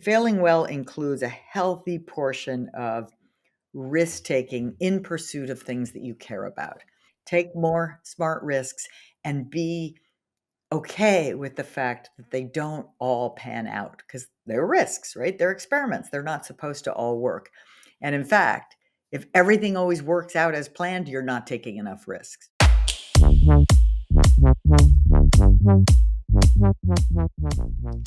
failing well includes a healthy portion of risk-taking in pursuit of things that you care about. Take more smart risks and be okay with the fact that they don't all pan out because they're risks, right? They're experiments. They're not supposed to all work. And in fact, if everything always works out as planned, you're not taking enough risks.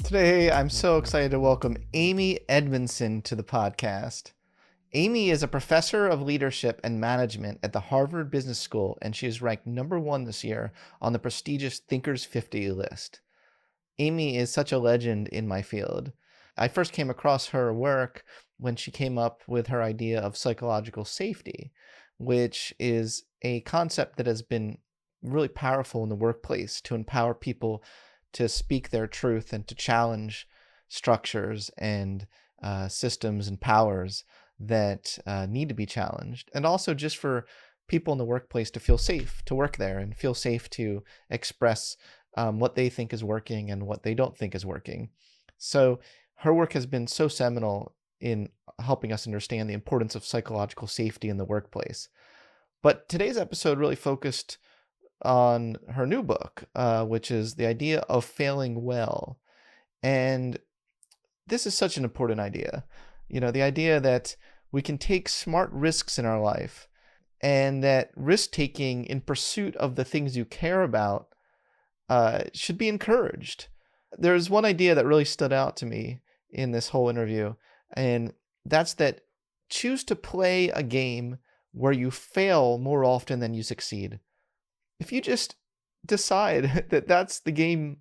Today, I'm so excited to welcome Amy Edmondson to the podcast. Amy is a professor of leadership and management at the Harvard Business School, and she is ranked #1 this year on the prestigious Thinkers 50 list. Amy is such a legend in my field. I first came across her work when she came up with her idea of psychological safety, which is a concept that has been really powerful in the workplace to empower people to speak their truth and to challenge structures and systems and powers that need to be challenged. And also just for people in the workplace to feel safe to work there and feel safe to express what they think is working and what they don't think is working. So her work has been so seminal in helping us understand the importance of psychological safety in the workplace. But today's episode really focused on her new book, which is the idea of failing well. And this is such an important idea. You know, the idea that we can take smart risks in our life and that risk-taking in pursuit of the things you care about should be encouraged. There's one idea that really stood out to me in this whole interview, and that's that choose to play a game where you fail more often than you succeed. If you just decide that that's the game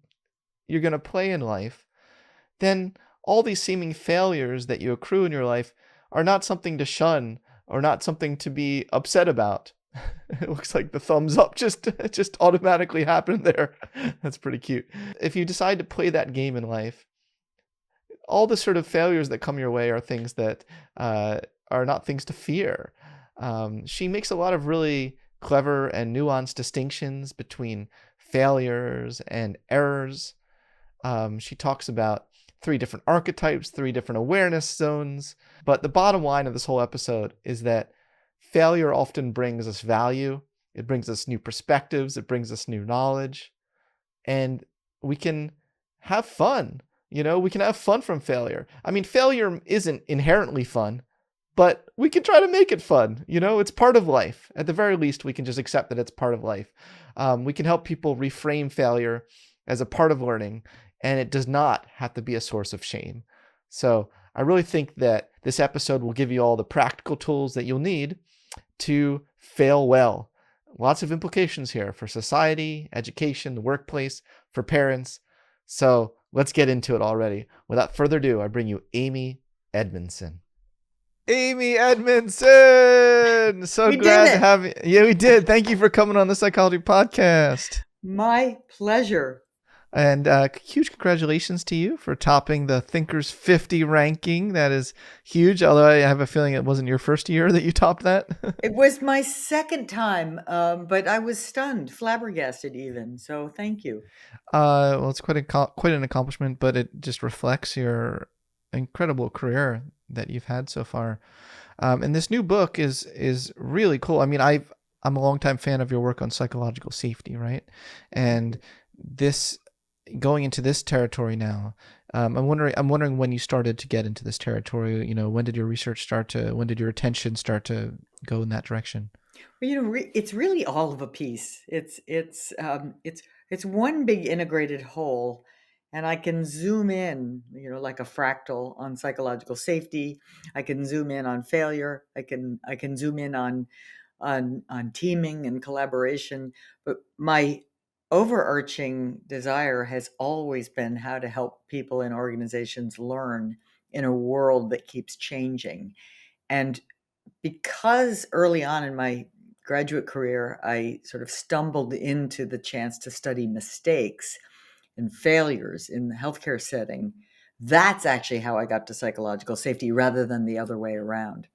you're going to play in life, then all these seeming failures that you accrue in your life are not something to shun or not something to be upset about. It looks like the thumbs up just automatically happened there. That's pretty cute. If you decide to play that game in life, all the sort of failures that come your way are things that are not things to fear. She makes a lot of really clever and nuanced distinctions between failures and errors. She talks about 3 different archetypes, 3 different awareness zones. But the bottom line of this whole episode is that failure often brings us value. It brings us new perspectives. It brings us new knowledge. And we can have fun. You know, we can have fun from failure. I mean, failure isn't inherently fun, but we can try to make it fun. You know, it's part of life. At the very least, we can just accept that it's part of life. We can help people reframe failure as a part of learning, and it does not have to be a source of shame. So I really think that this episode will give you all the practical tools that you'll need to fail well. Lots of implications here for society, education, the workplace, for parents. So let's get into it already. Without further ado, I bring you Amy Edmondson. Amy Edmondson! So We glad did to it. have you. Yeah, we did. Thank you for coming on the Psychology Podcast. My pleasure. And huge congratulations to you for topping the Thinkers 50 ranking. That is huge, although I have a feeling it wasn't your first year that you topped that. It was my second time, but I was stunned, flabbergasted even. So thank you. Well, it's quite an accomplishment, but it just reflects your incredible career that you've had so far. And this new book is really cool. I mean, I'm a longtime fan of your work on psychological safety, right? And this going into this territory now, I'm wondering when you started to get into this territory. You know, when did your research when did your attention start to go in that direction? Well, you know, it's really all of a piece. It's one big integrated whole, and I can zoom in, you know, like a fractal on psychological safety. I can zoom in on failure. I can zoom in on teaming and collaboration. But my overarching desire has always been how to help people and organizations learn in a world that keeps changing. And because early on in my graduate career, I sort of stumbled into the chance to study mistakes and failures in the healthcare setting, that's actually how I got to psychological safety rather than the other way around.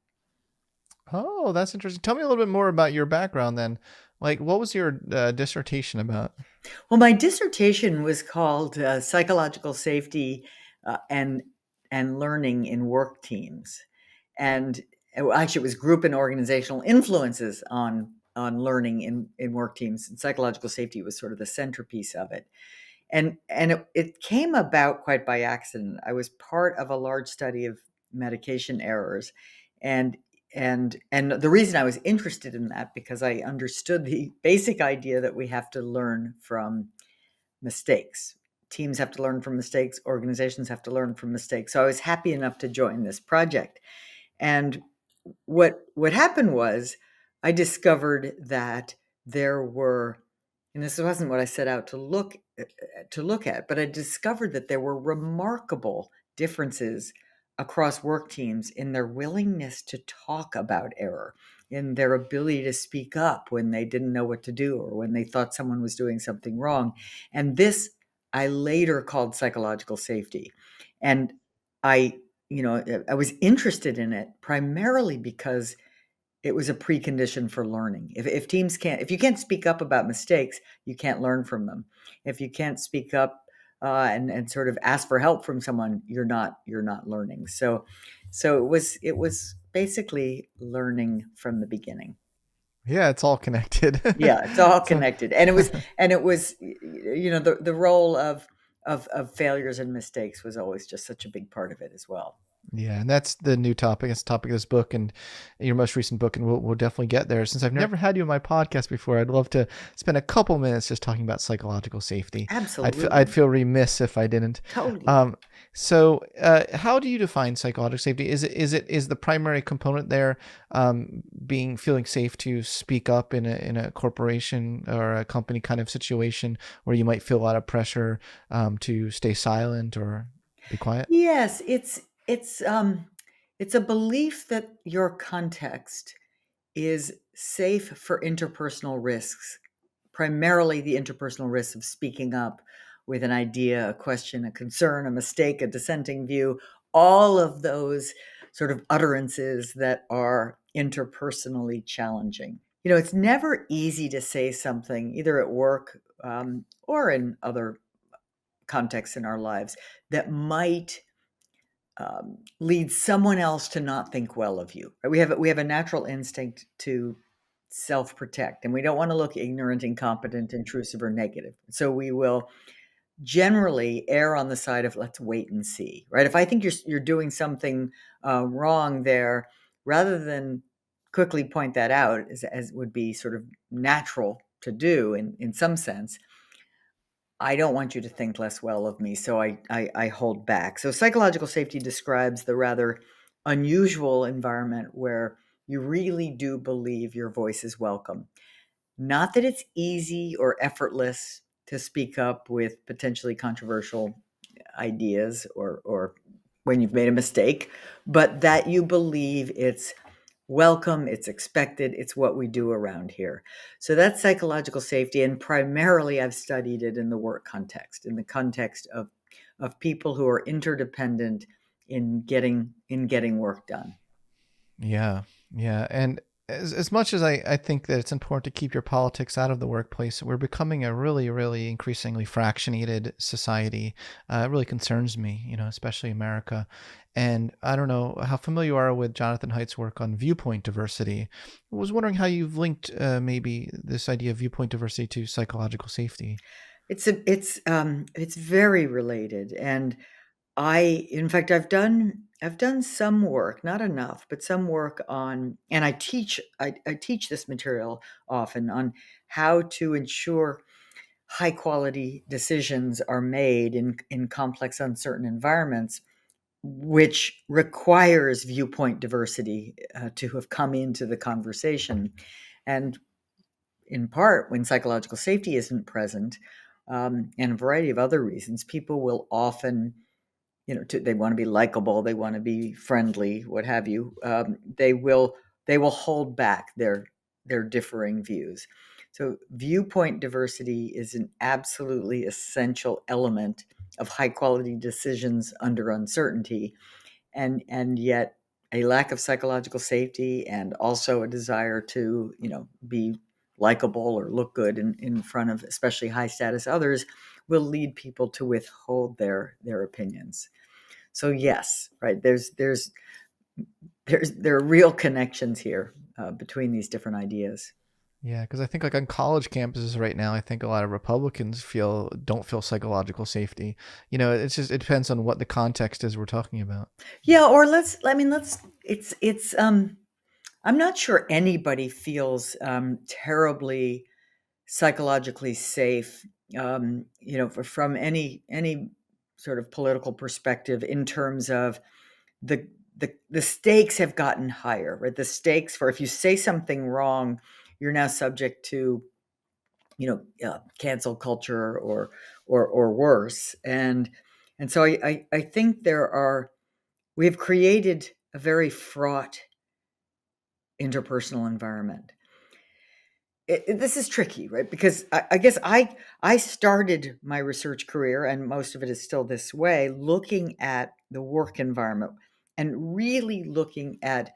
Oh, that's interesting. Tell me a little bit more about your background then. Like, what was your dissertation about? Well, my dissertation was called Psychological Safety and and learning in work teams. And actually, it was group and organizational influences on learning in work teams. And psychological safety was sort of the centerpiece of it. And it came about quite by accident. I was part of a large study of medication errors, and and the reason I was interested in that, because I understood the basic idea that we have to learn from mistakes. Teams have to learn from mistakes, organizations have to learn from mistakes. So I was happy enough to join this project. And what happened was I discovered that there were, and this wasn't what I set out to look at, but I discovered that there were remarkable differences across work teams in their willingness to talk about error, in their ability to speak up when they didn't know what to do or when they thought someone was doing something wrong. And this I later called psychological safety. And I, I was interested in it primarily because it was a precondition for learning. If teams can't, if you can't speak up about mistakes, you can't learn from them. If you can't speak up and sort of ask for help from someone, you're not learning. So it was basically learning from the beginning. Yeah, it's all connected. Yeah, it's all So, connected, and it was the role of failures and mistakes was always just such a big part of it as well. yeah, and that's the new topic. It's the topic of this book and your most recent book, and we'll definitely get there. Since I've never had you on my podcast before, I'd love to spend a couple minutes just talking about psychological safety. I'd Absolutely, feel remiss if I didn't. totally. Um, how do you define psychological safety? Is the primary component there being feeling safe to speak up in a corporation or a company kind of situation where you might feel a lot of pressure to stay silent or be quiet? Yes, it's a belief that your context is safe for interpersonal risks, primarily the interpersonal risks of speaking up with an idea, a question, a concern, a mistake, a dissenting view, all of those sort of utterances that are interpersonally challenging. It's never easy to say something, either at work or in other contexts in our lives, that might lead someone else to not think well of you. Right? We have a natural instinct to self-protect, and we don't want to look ignorant, incompetent, intrusive, or negative. So we will generally err on the side of let's wait and see. Right? If I think you're doing something wrong there, rather than quickly point that out, as would be sort of natural to do in some sense, I don't want you to think less well of me, so I hold back. So psychological safety describes the rather unusual environment where you really do believe your voice is welcome. Not that it's easy or effortless to speak up with potentially controversial ideas or when you've made a mistake, but that you believe it's welcome, it's expected, it's what we do around here. So that's psychological safety, and primarily I've studied it in the work context, in the context of people who are interdependent in getting work done. Yeah, yeah. And as much as I think that it's important to keep your politics out of the workplace, we're becoming a really, really increasingly fractionated society. It really concerns me, especially America. And I don't know how familiar you are with Jonathan Haidt's work on viewpoint diversity. I was wondering how you've linked maybe this idea of viewpoint diversity to psychological safety. It's very related, and in fact, I've done some work, not enough, but some work on, and I teach this material often on how to ensure high quality decisions are made in complex, uncertain environments, which requires viewpoint diversity to have come into the conversation. And in part, when psychological safety isn't present, and a variety of other reasons, people will often, they want to be likable, they want to be friendly, what have you. They will hold back their differing views. So viewpoint diversity is an absolutely essential element of high quality decisions under uncertainty, and yet a lack of psychological safety and also a desire to be likable or look good in front of especially high status others will lead people to withhold their opinions. So yes, right. There are real connections here between these different ideas. Yeah, because I think like on college campuses right now, I think a lot of Republicans don't feel psychological safety. It's just it depends on what the context is we're talking about. Yeah, or let's it's I'm not sure anybody feels terribly psychologically safe, from any sort of political perspective in terms of the the stakes have gotten higher, right? The stakes for if you say something wrong, you're now subject to cancel culture or worse, and so I think we have created a very fraught interpersonal environment. This is tricky, right? Because I guess I started my research career, and most of it is still this way, looking at the work environment and really looking at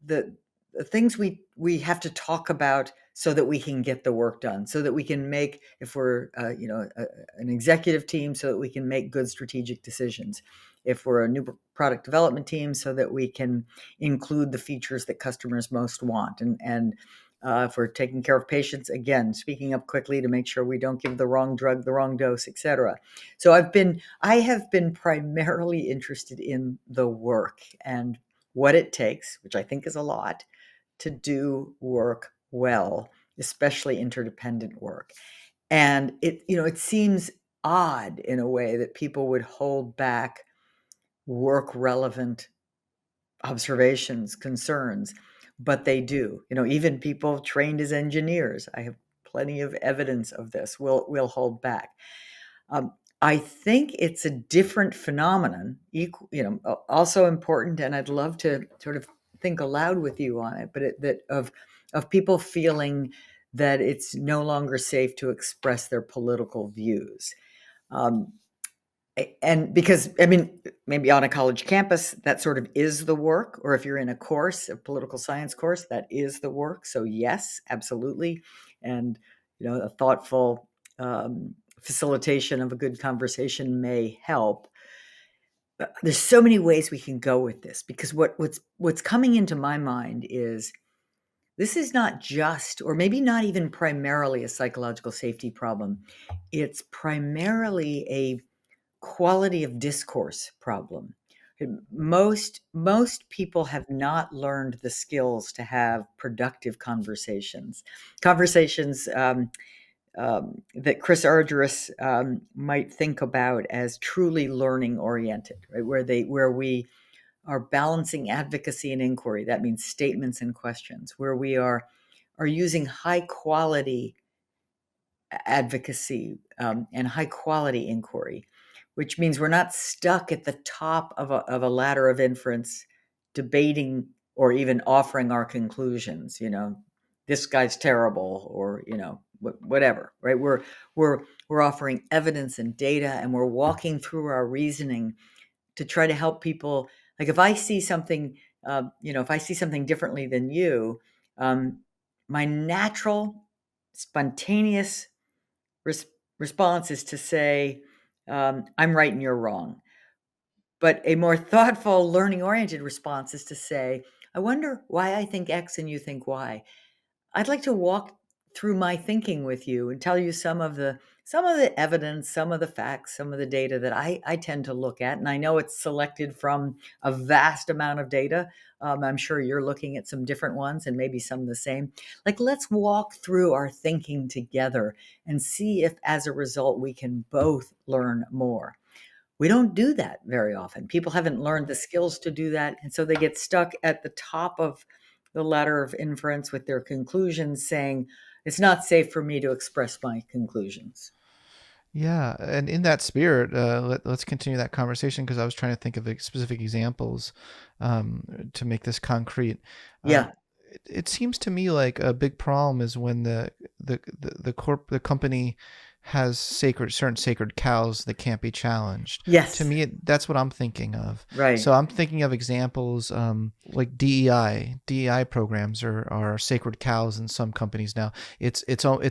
the the things we have to talk about so that we can get the work done, so that we can make, if we're an executive team, so that we can make good strategic decisions, if we're a new product development team, so that we can include the features that customers most want, and if we're taking care of patients, again, speaking up quickly to make sure we don't give the wrong drug, the wrong dose, etc. So I have been primarily interested in the work and what it takes, which I think is a lot, to do work well, especially interdependent work. And it seems odd in a way that people would hold back work relevant observations, concerns, but they do. Even people trained as engineers, I have plenty of evidence of this, will hold back. Um, I think it's a different phenomenon, also important, and I'd love to sort of think aloud with you on it, but that of people feeling that it's no longer safe to express their political views. Um, and because, I mean, maybe on a college campus, that sort of is the work, or if you're in a course, a political science course, that is the work. So yes, absolutely. And, a thoughtful facilitation of a good conversation may help. But there's so many ways we can go with this, because what's coming into my mind is this is not just, or maybe not even primarily, a psychological safety problem. It's primarily a quality of discourse problem. Most people have not learned the skills to have productive conversations that Chris Argyris might think about as truly learning oriented, right? Where we are balancing advocacy and inquiry. That means statements and questions. Where we are using high quality advocacy and high quality inquiry, which means we're not stuck at the top of a ladder of inference, debating or even offering our conclusions. This guy's terrible, or whatever. Right? We're offering evidence and data, and we're walking through our reasoning to try to help people. Like if I see something differently than you, um, my natural, spontaneous res- response is to say, I'm right and you're wrong. But a more thoughtful, learning oriented response is to say, I wonder why I think X and you think Y. I'd like to walk through my thinking with you and tell you some of the evidence, some of the facts, some of the data that I tend to look at. And I know it's selected from a vast amount of data. I'm sure you're looking at some different ones and maybe some the same. Like, let's walk through our thinking together and see if, as a result, we can both learn more. We don't do that very often. People haven't learned the skills to do that, and so they get stuck at the top of the ladder of inference with their conclusions, saying, "It's not safe for me to express my conclusions." Yeah, and in that spirit, let's continue that conversation because I was trying to think of specific examples to make this concrete. Um, Yeah. it seems to me like a big problem is when the company has certain sacred cows that can't be challenged. To Yes, me, that's what I'm thinking of. right. So I'm thinking of examples like DEI programs are sacred cows in some companies now. It's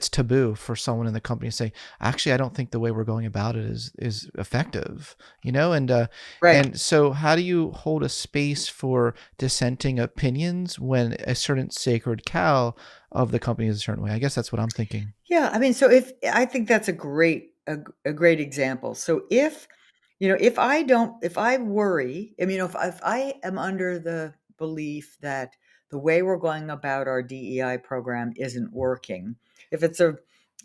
taboo for someone in the company to say, actually, I don't think the way we're going about it is effective. Right. And so how do you hold a space for dissenting opinions when a certain sacred cow of the company is a certain way? I guess that's what I'm thinking. Yeah, I mean, so if I think that's a great example. So if I worry, I mean, if I am under the belief that the way we're going about our DEI program isn't working, if it's a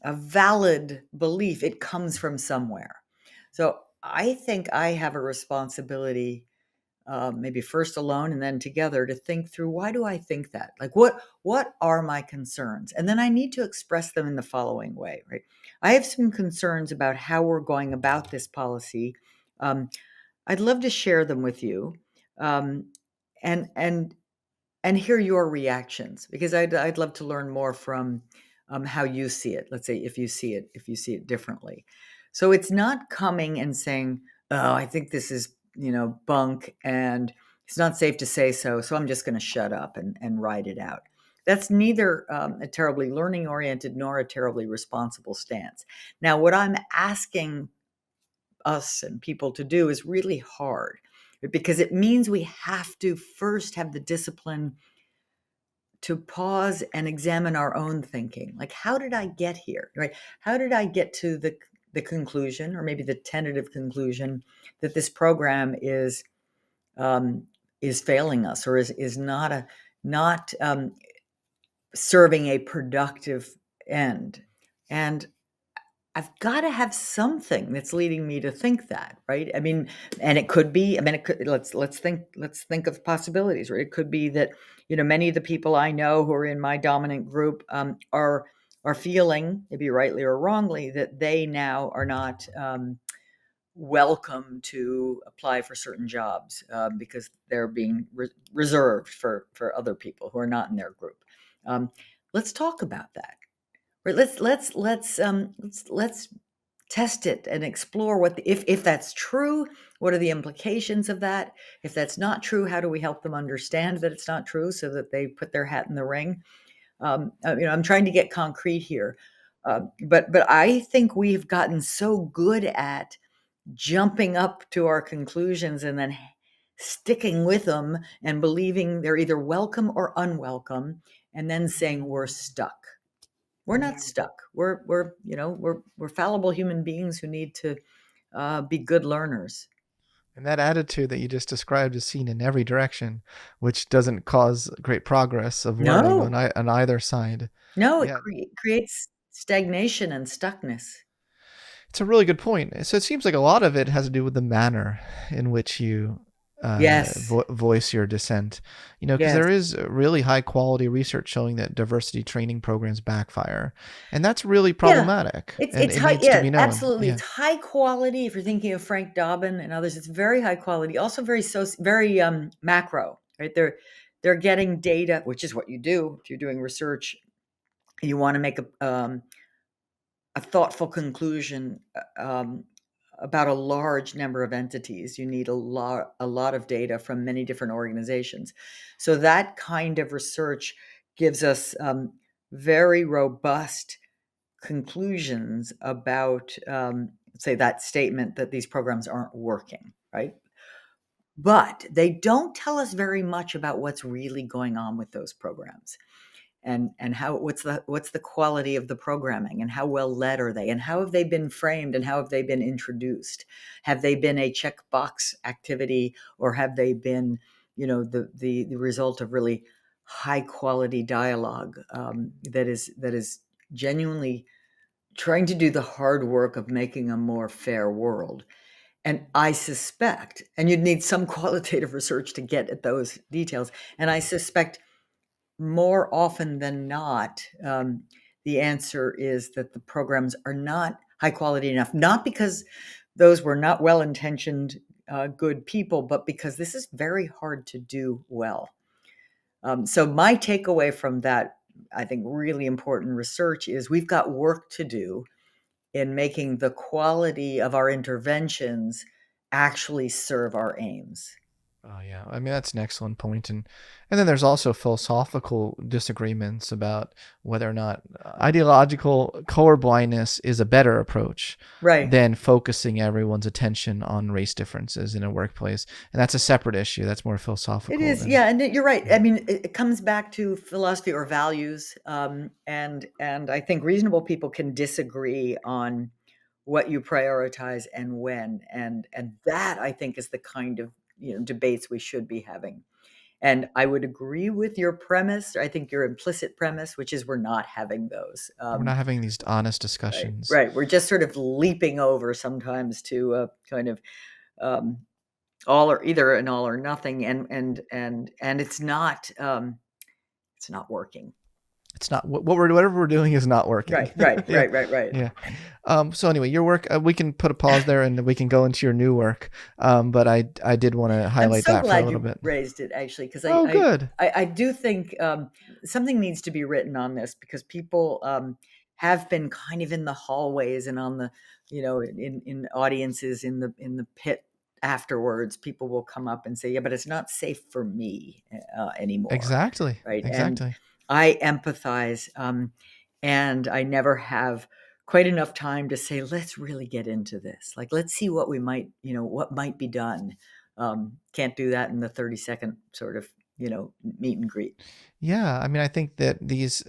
valid belief, it comes from somewhere. So I think I have a responsibility, maybe first alone and then together, to think through, why do I think that? Like, what are my concerns? And then I need to express them in the following way, right? I have some concerns about how we're going about this policy. Um, I'd love to share them with you, um, and hear your reactions, because I'd love to learn more from, how you see it. Let's say if you see it differently. So it's not coming and saying, "Oh, I think this is bunk, and it's not safe to say so. So I'm just going to shut up and ride it out." That's neither a terribly learning oriented nor a terribly responsible stance. Now, what I'm asking us and people to do is really hard, because it means we have to first have the discipline to pause and examine our own thinking. Like, how did I get here? Right? How did I get to the conclusion, or maybe the tentative conclusion, that this program um, is failing us, or is not serving a productive end? And I've got to have something that's leading me to think that, right? I mean, and it could be, I mean, it could, let's think of possibilities, right? It could be that, many of the people I know who are in my dominant group, are feeling, maybe rightly or wrongly, that they now are not, welcome to apply for certain jobs, because they're being reserved for other people who are not in their group. Um, let's talk about that. Right, let's test it and explore if that's true, what are the implications of that? If that's not true, how do we help them understand that it's not true, so that they put their hat in the ring? I'm trying to get concrete here, but I think we've gotten so good at jumping up to our conclusions and then sticking with them and believing they're either welcome or unwelcome, and then saying we're stuck. We're not stuck. We're fallible human beings who need to be good learners. And that attitude that you just described is seen in every direction, which doesn't cause great progress of learning No, on either side. no, it Yeah, creates stagnation and stuckness. it's a really good point. So it seems like a lot of it has to do with the manner in which you Yes, voice your dissent. Because yes. there is really high quality research showing that diversity training programs backfire, and that's really Yeah, problematic, and it's it high. needs to Yeah, be known. absolutely. Yeah. It's high quality. If you're thinking of Frank Dobbin and others, it's very high quality. Also very macro. Right? They're getting data, which is what you do if you're doing research. You want to make a thoughtful conclusion, about a large number of entities. You need a lot of data from many different organizations. So that kind of research gives us, very robust conclusions about, say, that statement that these programs aren't working, right? But they don't tell us very much about what's really going on with those programs, and how what's the quality of the programming, and how well led are they, and how have they been framed, and how have they been introduced? Have they been a checkbox activity, or have they been, the result of really high quality dialogue, that is genuinely trying to do the hard work of making a more fair world? And I suspect, and you'd need some qualitative research to get at those details, and I suspect more often than not, the answer is that the programs are not high quality enough, not because those were not well intentioned, good people, but because this is very hard to do well. So, my takeaway from that, I think, really important research is we've got work to do in making the quality of our interventions actually serve our aims. Oh yeah, I mean that's an excellent point, and then there's also philosophical disagreements about whether or not ideological colorblindness is a better approach Right. than focusing everyone's attention on race differences in a workplace, and that's a separate issue. That's more It philosophical is, than. yeah, and you're right. Yeah. I mean, it comes back to philosophy or values, and I think reasonable people can disagree on what you prioritize and when, and that I think is the kind of debates we should be having. And I would agree with your premise. I think your implicit premise, which is we're not having those. We're not having these honest Right, discussions. right. We're just sort of leaping over sometimes to kind of um, all or either an all or nothing, and it's not working. It's not whatever we're doing is not working. Right, right, Yeah, right, right, right. yeah. So anyway, your work, we can put a pause there and we can go into your new work. But I did want to I'm highlight so that for a glad little you bit. raised it, actually, because Oh, good. I do think something needs to be written on this, because people have been kind of in the hallways and on the, in audiences in the pit afterwards. People will come up and say, "Yeah, but it's not safe for me anymore," Exactly. right? And Exactly. I empathize, and I never have quite enough time to say, let's really get into this. Like, let's see what we might, what might be done. Can't do that in the 30-second sort of, meet and greet. Yeah, I mean, I think that these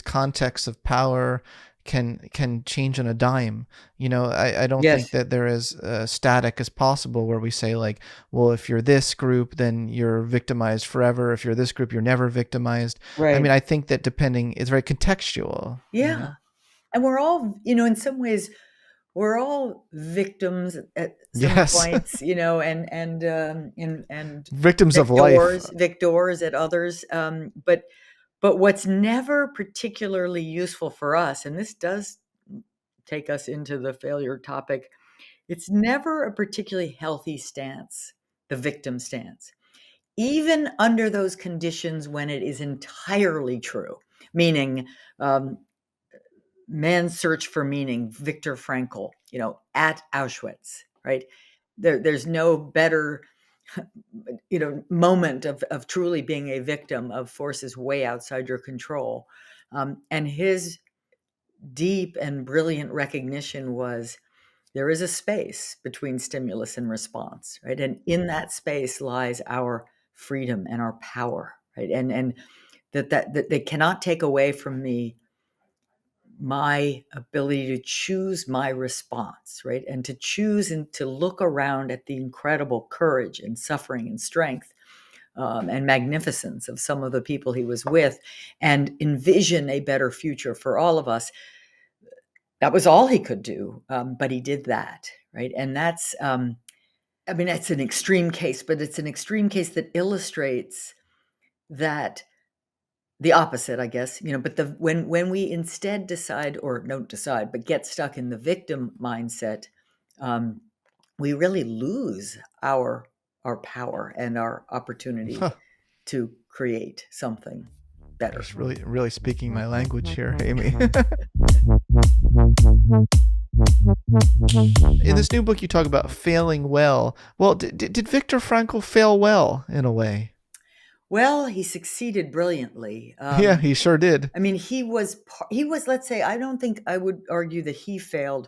contexts of power can change on a dime. I don't think Yes, that they're as static as possible, where we say like, well, if you're this group, then you're victimized forever. If you're this group, you're never victimized. I right. mean, I think that depending, it's very contextual. Yeah. And we're all, in some ways, we're all victims at some Yes, points, and victims of life. victors at others. But what's never particularly useful for us, and this does take us into the failure topic, it's never a particularly healthy stance, the victim stance, even under those conditions when it is entirely true, meaning man's search for meaning, Viktor Frankl, at Auschwitz, right? There's no better moment of truly being a victim of forces way outside your control. And his deep and brilliant recognition was there is a space between stimulus and response, right? And in that space lies our freedom and our power, right? And that they cannot take away from me my ability to choose my response, right? And to choose and to look around at the incredible courage and suffering and strength and magnificence of some of the people he was with, and envision a better future for all of us. That was all he could do, but he did that, right? And that's, I mean, that's an extreme case, but it's an extreme case that illustrates that the opposite, I guess, but when we instead decide, or don't decide, but get stuck in the victim mindset, um, we really lose our power and our opportunity to create something You're better. just really speaking my language here, Amy. In this new book, you talk about failing well. Well, did Viktor Frankl fail well in a way? Well, he succeeded brilliantly. Yeah, he sure did. I mean, he was, let's say, I don't think I would argue that he failed.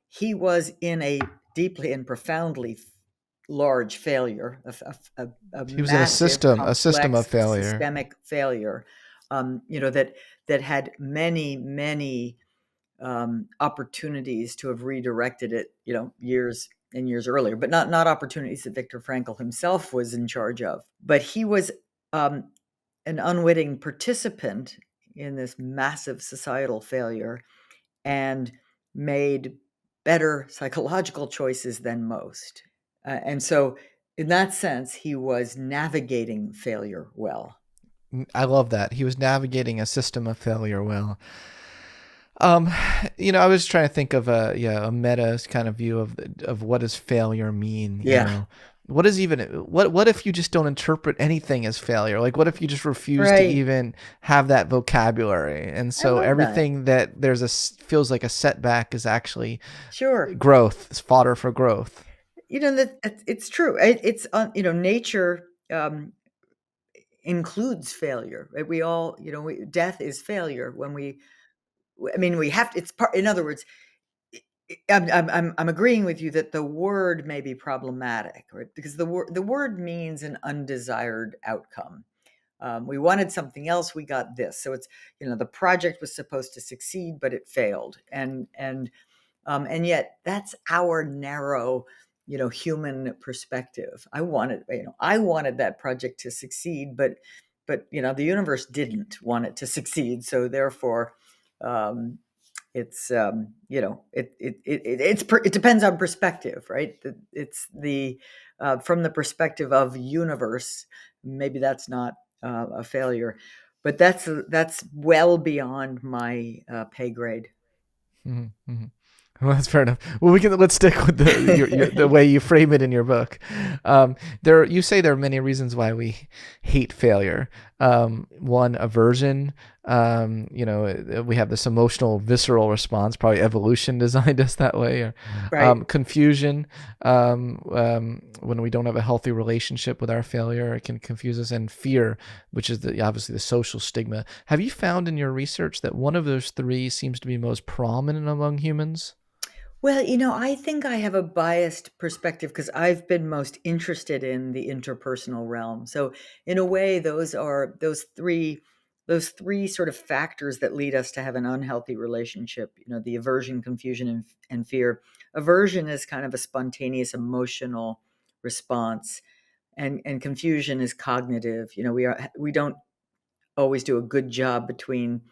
He was in a deeply and profoundly large failure, a He was in massive, a system of complex, failure. systemic failure, that had many, many opportunities to have redirected it, years and years earlier, but not opportunities that Viktor Frankl himself was in charge of. But he was um, an unwitting participant in this massive societal failure, and made better psychological choices than most. And so, in that sense, he was navigating failure well. I love that. He was navigating a system of failure well. Um, I was trying to think of a meta kind of view of what does failure mean, Yeah. what is even what if you just don't interpret anything as failure? Like what if you just refuse to Right. even have that vocabulary? And I so love that. everything that feels like a setback is actually Sure. growth. It's fodder for growth. It's true. It's nature includes failure, right? We all, death is failure when I mean, we have to, it's part, in other words, I'm agreeing with you that the word may be problematic, right? Because the word means an undesired outcome. We wanted something else, we got this. So it's, the project was supposed to succeed, but it failed. And yet that's our narrow, human perspective. I wanted that project to succeed, but the universe didn't want it to succeed. So therefore, um, it's it depends on perspective, right? It's the from the perspective of universe, maybe that's not a failure, but that's well beyond my pay grade. Mm-hmm. Mm-hmm. Well, that's fair enough. Well, let's stick with the way you frame it in your book. You say there are many reasons why we hate failure. One, aversion. We have this emotional, visceral response. Probably evolution designed us that way. Or Right. confusion. When we don't have a healthy relationship with our failure, it can confuse us. And fear, which is obviously the social stigma. Have you found in your research that one of those three seems to be most prominent among humans? Well, I think I have a biased perspective because I've been most interested in the interpersonal realm. So, in a way, those are those three sort of factors that lead us to have an unhealthy relationship. The aversion, confusion, and fear. Aversion is kind of a spontaneous emotional response, and confusion is cognitive. We don't always do a good job between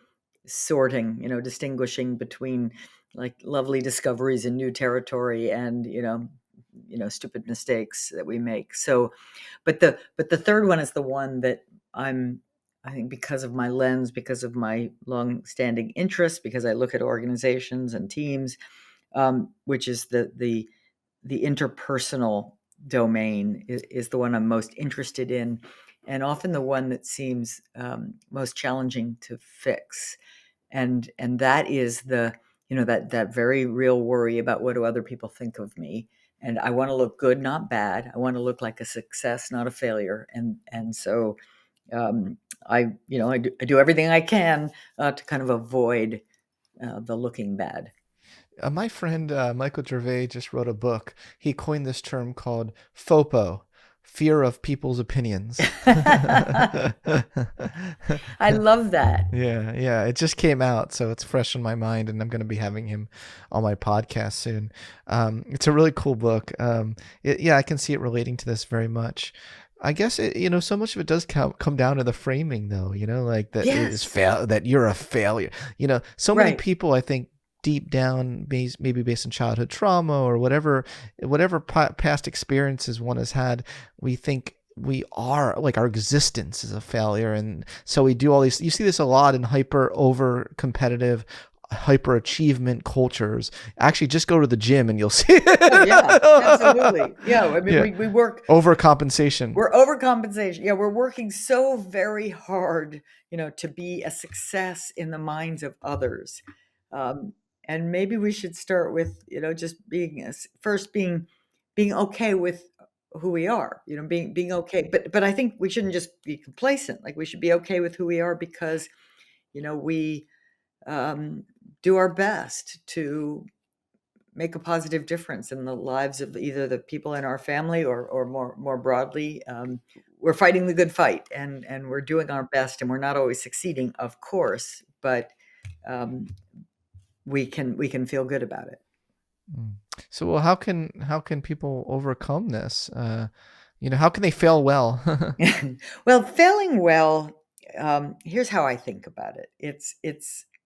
sorting, distinguishing between like lovely discoveries in new territory and, stupid mistakes that we make. So, but the third one is the one that I'm I think because of my lens, because of my long-standing interest, because I look at organizations and teams, which is the interpersonal domain is the one I'm most interested in, and often the one that seems most challenging to fix. And that is that very real worry about what do other people think of me. And I want to look good, not bad. I want to look like a success, not a failure. And so um, I do everything I can to kind of avoid the looking bad. My friend Michael Gervais just wrote a book. He coined this term called FOPO, fear of people's opinions. I love that. Yeah, yeah. It just came out, so it's fresh in my mind, and I'm going to be having him on my podcast soon. It's a really cool book. Yeah, I can see it relating to this very much. I guess so much of it does come down to the framing, though. Like that it is Yes. that you're a failure. So many Right. people, I think, deep down, maybe based on childhood trauma or whatever past experiences one has had, we think we are like our existence is a failure, and so we do all these. You see this a lot in hyper over competitive, hyper achievement cultures. Actually, just go to the gym and you'll see. Oh, yeah, absolutely. Yeah, I mean, Yeah, overcompensation. we're overcompensation. Yeah, we're working so very hard, to be a success in the minds of others. Um, and maybe we should start with, just first being okay with who we are, being okay. But I think we shouldn't just be complacent. Like we should be okay with who we are because, we um, do our best to make a positive difference in the lives of either the people in our family or more broadly. We're fighting the good fight, and we're doing our best, and we're not always succeeding, of course, but um, we can feel good about it. Mm. So, well, how can people overcome this? How can they fail well? Well, failing well, here's how I think about it. It's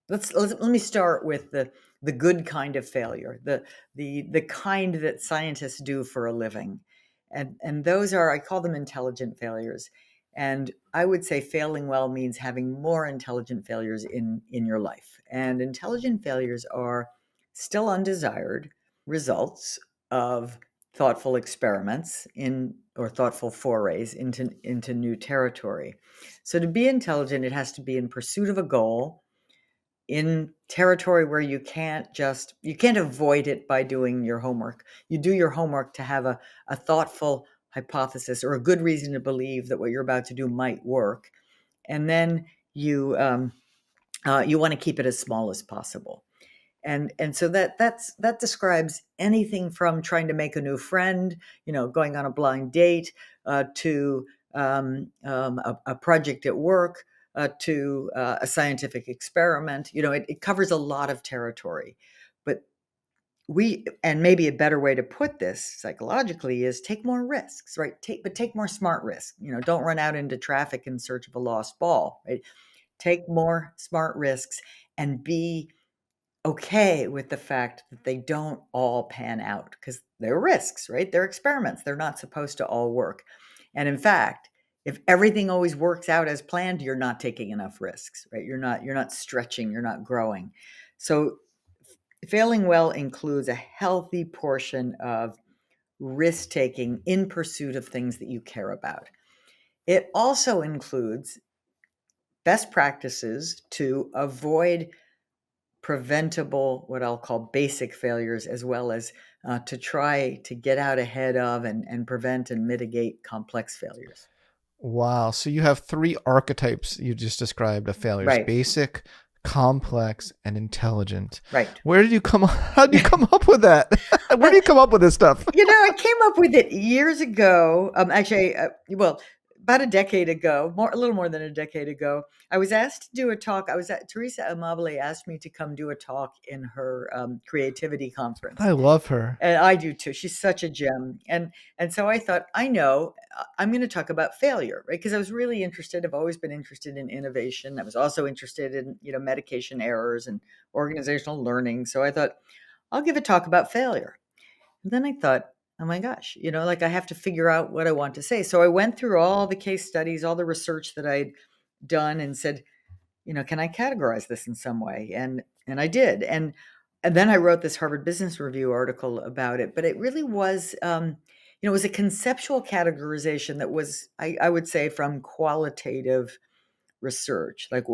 let me start with the good kind of failure, the kind that scientists do for a living. And those are, I call them intelligent failures. And I would say failing well means having more intelligent failures in your life. And intelligent failures are still undesired results of thoughtful experiments in or thoughtful forays into new territory. So to be intelligent, it has to be in pursuit of a goal in territory where you can't avoid it by doing your homework. You do your homework to have a thoughtful hypothesis or a good reason to believe that what you're about to do might work. And then you want to keep it as small as possible. And so that describes anything from trying to make a new friend, going on a blind date, to a project at work, to a scientific experiment. It covers a lot of territory. But and maybe a better way to put this psychologically is take more risks, right? Take more smart risks. Don't run out into traffic in search of a lost ball, right? Take more smart risks and be okay with the fact that they don't all pan out, because they're risks, right? They're experiments. They're not supposed to all work. And in fact, if everything always works out as planned, you're not taking enough risks, right? You're not stretching, you're not growing. So failing well includes a healthy portion of risk taking in pursuit of things that you care about. It also includes best practices to avoid preventable, what I'll call basic failures, as well as to try to get out ahead of and prevent and mitigate complex failures. Wow. So you have 3 archetypes you just described of failures: Right, basic, complex, and intelligent. right. How did you come up with that? Where do you come up with this stuff? I came up with it years ago. Actually, about a decade ago, a little more than a decade ago. I was asked to do a talk. Teresa Amabile asked me to come do a talk in her creativity conference. I love her. And I do too. She's such a gem. And so I thought, I'm going to talk about failure, right? Because I was really interested. I've always been interested in innovation. I was also interested in, medication errors and organizational learning. So I thought, I'll give a talk about failure. And then I thought, oh my gosh, I have to figure out what I want to say. So I went through all the case studies, all the research that I'd done, and said, can I categorize this in some way? And I did. And then I wrote this Harvard Business Review article about it. But it really was, it was a conceptual categorization that was, I would say, from qualitative research, like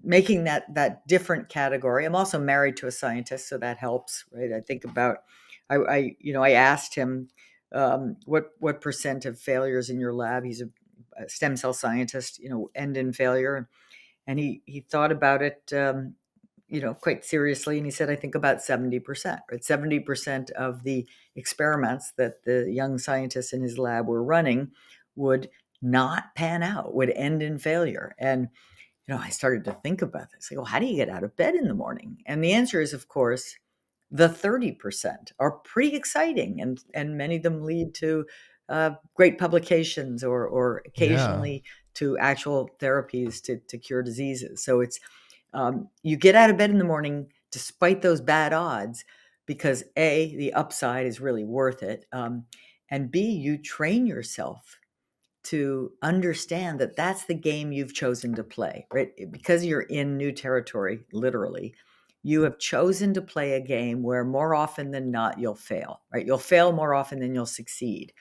making that different category. I'm also married to a scientist, so that helps, right? I think about, I asked him, what percent of failures in your lab? He's a stem cell scientist, end in failure. And he thought about it, quite seriously. And he said, I think about 70%, right? 70% of the experiments that the young scientists in his lab were running would not pan out, would end in failure. And, I started to think about this. Like, well, how do you get out of bed in the morning? And the answer is, of course, the 30% are pretty exciting. And many of them lead to great publications or occasionally to actual therapies to cure diseases. So it's, you get out of bed in the morning despite those bad odds because A, the upside is really worth it. And B, you train yourself to understand that that's the game you've chosen to play, right? Because you're in new territory, literally, you have chosen to play a game where more often than not, you'll fail, right? You'll fail more often than you'll succeed.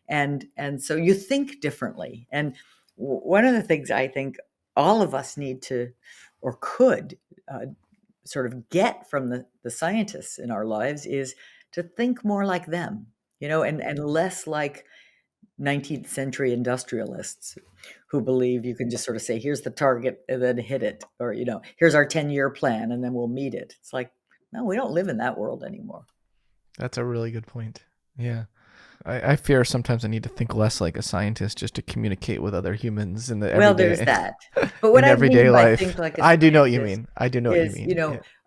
And so you think differently. And one of the things I think all of us need to, or could sort of get from the scientists in our lives is to think more like them, and less like 19th century industrialists who believe you can just sort of say, here's the target and then hit it. Or, here's our 10-year plan and then we'll meet it. It's like, no, we don't live in that world anymore. That's a really good point. Yeah. I fear sometimes I need to think less like a scientist just to communicate with other humans in the everyday. Well, there's that. But what I mean by think like a I do know what you scientist mean. I do know what you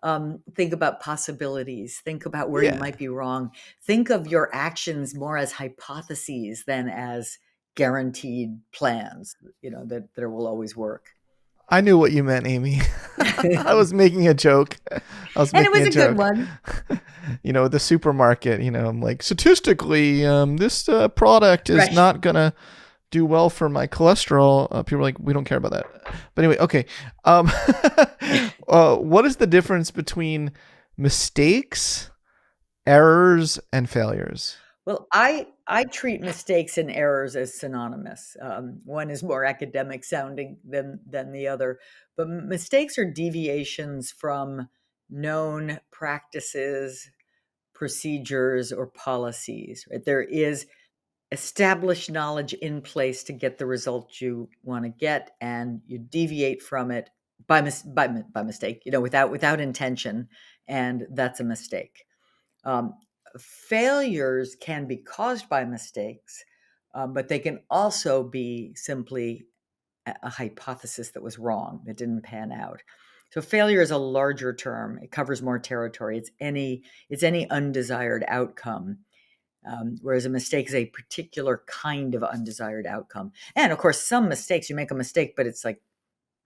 mean. Think about possibilities. Think about where you might be wrong. Think of your actions more as hypotheses than as guaranteed plans, that will always work. I knew what you meant, Amy. I was making a joke. And it was a good one. The supermarket, I'm like, statistically, this product is not going to do well for my cholesterol. People are like, we don't care about that. But anyway, okay. What is the difference between mistakes, errors, and failures? Well, I treat mistakes and errors as synonymous. One is more academic sounding than the other, but mistakes are deviations from known practices, procedures, or policies. Right? There is established knowledge in place to get the result you want to get, and you deviate from it by mistake, without intention, and that's a mistake. Um, Failures can be caused by mistakes, but they can also be simply a hypothesis that was wrong, that didn't pan out. So failure is a larger term. It covers more territory. It's any undesired outcome, whereas a mistake is a particular kind of undesired outcome. And of course, some mistakes, you make a mistake, but it's like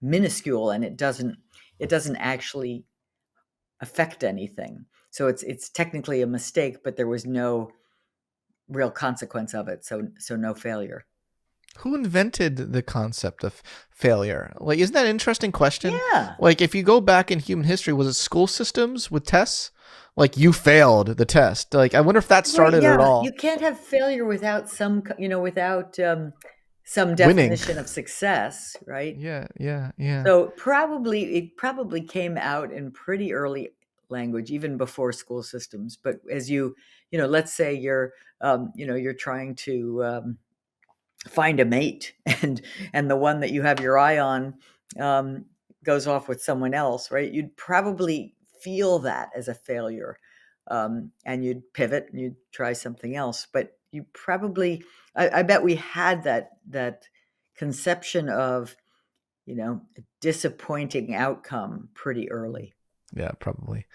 minuscule, and it doesn't actually affect anything. So it's technically a mistake, but there was no real consequence of it. So no failure. Who invented the concept of failure? Like, isn't that an interesting question? Yeah. Like, if you go back in human history, was it school systems with tests? Like, you failed the test. Like, I wonder if that Right. started at Yeah. You all. can't have failure without without some Winning. definition of success, right? Yeah, yeah, yeah. So it probably came out in pretty early language, even before school systems. But as let's say you're trying to find a mate, and the one that you have your eye on um, goes off with someone else, right? You'd probably feel that as a failure, and you'd pivot and you'd try something else. But you probably, I bet we had that conception of a disappointing outcome pretty early. Yeah, probably.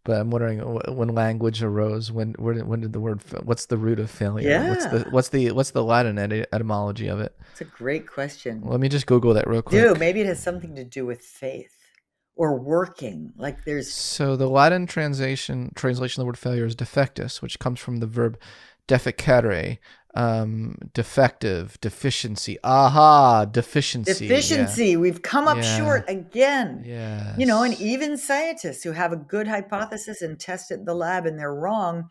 But I'm wondering when language arose. When did the word? What's the root of failure? What's the Yeah, what's the what's the Latin etymology of it? it's a great question. Let me just Google that real Do quick. maybe it has something to do with faith or working. Like there's So the Latin translation of the word failure is defectus, which comes from the verb defecere, defective, deficiency. Aha, deficiency. Yeah, deficiency. We've come up yeah, short again. And yes. even scientists who have a good hypothesis and test it in the lab and they're wrong,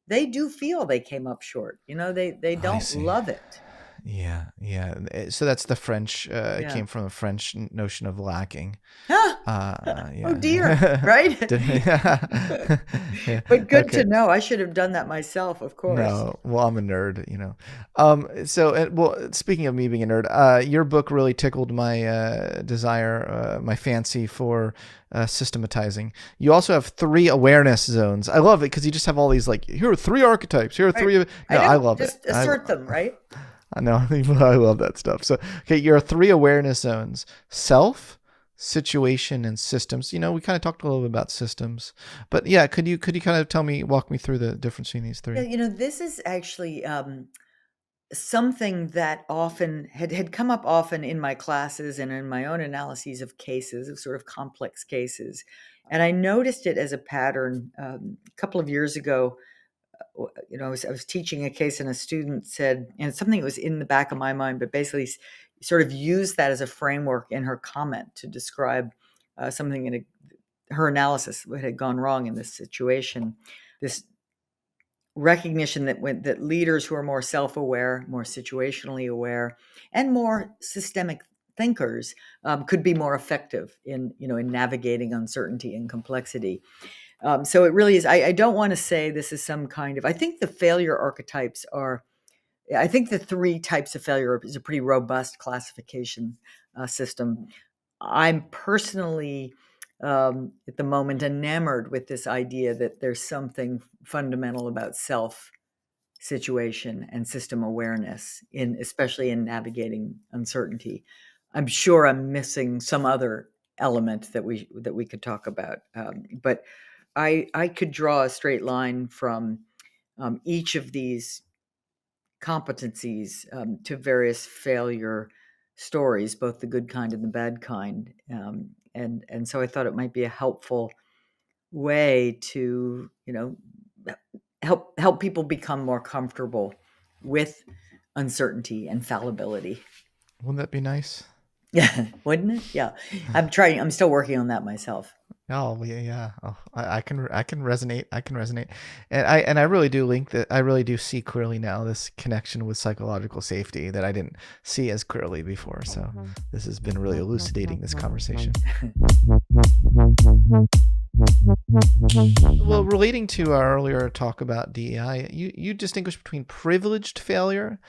they do feel they came up short. They I don't see. love it. Yeah, yeah. So that's the French. It Yeah. came from a French notion of lacking. Ah, oh dear, Yeah. right? Yeah. But good Okay. to know. I should have done that myself, of course. No, well, I'm a nerd. Well, speaking of me being a nerd, your book really tickled my desire, my fancy for systematizing. You also have 3 awareness zones. I love it because you just have all these like, here are 3 archetypes. Here are Right. 3. I No, I know. love it. Just assert them, right? I know. I love that stuff. So, okay, your 3 awareness zones: self, situation, and systems. We kind of talked a little bit about systems, but yeah, could you kind of walk me through the difference between these Yeah, 3? this is actually something that often had come up often in my classes and in my own analyses of cases, of sort of complex cases. And I noticed it as a pattern a couple of years ago. I was teaching a case, and a student said, and it's something that was in the back of my mind, but basically sort of used that as a framework in her comment to describe something in her analysis, what had gone wrong in this situation. This recognition that leaders who are more self-aware, more situationally aware, and more systemic thinkers could be more effective in navigating uncertainty and complexity. So it really is. I don't want to say this is some kind of. I think the failure archetypes are. I think the 3 types of failure is a pretty robust classification system. I'm personally, at the moment, enamored with this idea that there's something fundamental about self, situation, and system awareness, especially in navigating uncertainty. I'm sure I'm missing some other element that we could talk about, but I could draw a straight line from each of these competencies to various failure stories, both the good kind and the bad kind. And so I thought it might be a helpful way to help people become more comfortable with uncertainty and fallibility. Wouldn't that be nice? Yeah, wouldn't it? Yeah, I'm still working on that myself. Oh yeah, yeah. Oh, I can resonate. I can resonate, and I really do link that. I really do see clearly now this connection with psychological safety that I didn't see as clearly before. So this has been really elucidating this conversation. Well, relating to our earlier talk about DEI, you distinguish between privileged failure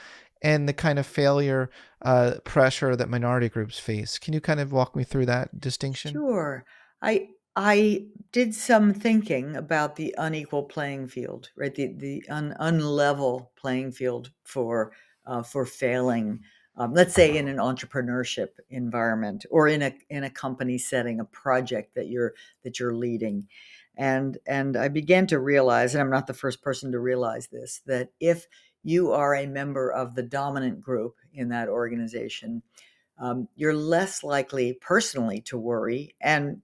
and the kind of failure pressure that minority groups face. Can you kind of walk me through that distinction? Sure. I did some thinking about the unequal playing field, right? The unlevel playing field for failing. Let's say in an entrepreneurship environment or in a company setting, a project that you're leading. And I began to realize, and I'm not the first person to realize this, that if you are a member of the dominant group in that organization, you're less likely personally to worry and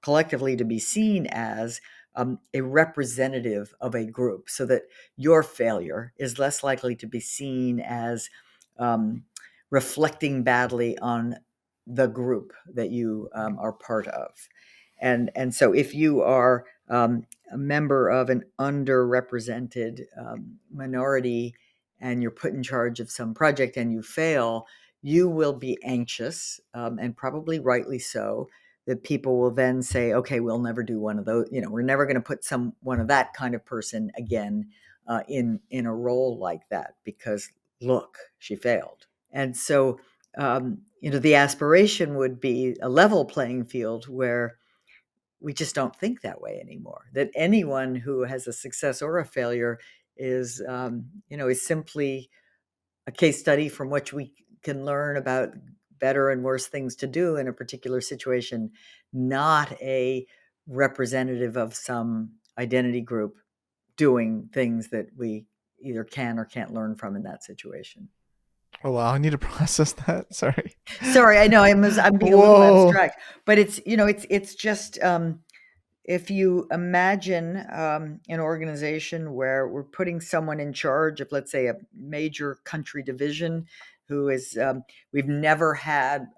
collectively to be seen as a representative of a group, so that your failure is less likely to be seen as um, reflecting badly on the group that you are part of. And so if you are a member of an underrepresented minority and you're put in charge of some project and you fail, you will be anxious, and probably rightly so, that people will then say, okay, we'll never do one of those. We're never going to put one of that kind of person again in a role like that, because look, she failed. And so, the aspiration would be a level playing field where we just don't think that way anymore. That anyone who has a success or a failure is simply a case study from which we can learn about better and worse things to do in a particular situation, not a representative of some identity group doing things that we either can or can't learn from in that situation. Oh wow, I need to process that. Sorry. Sorry, I know I'm being a little Whoa. abstract, but it's just if you imagine an organization where we're putting someone in charge of, let's say, a major country division who is, we've never had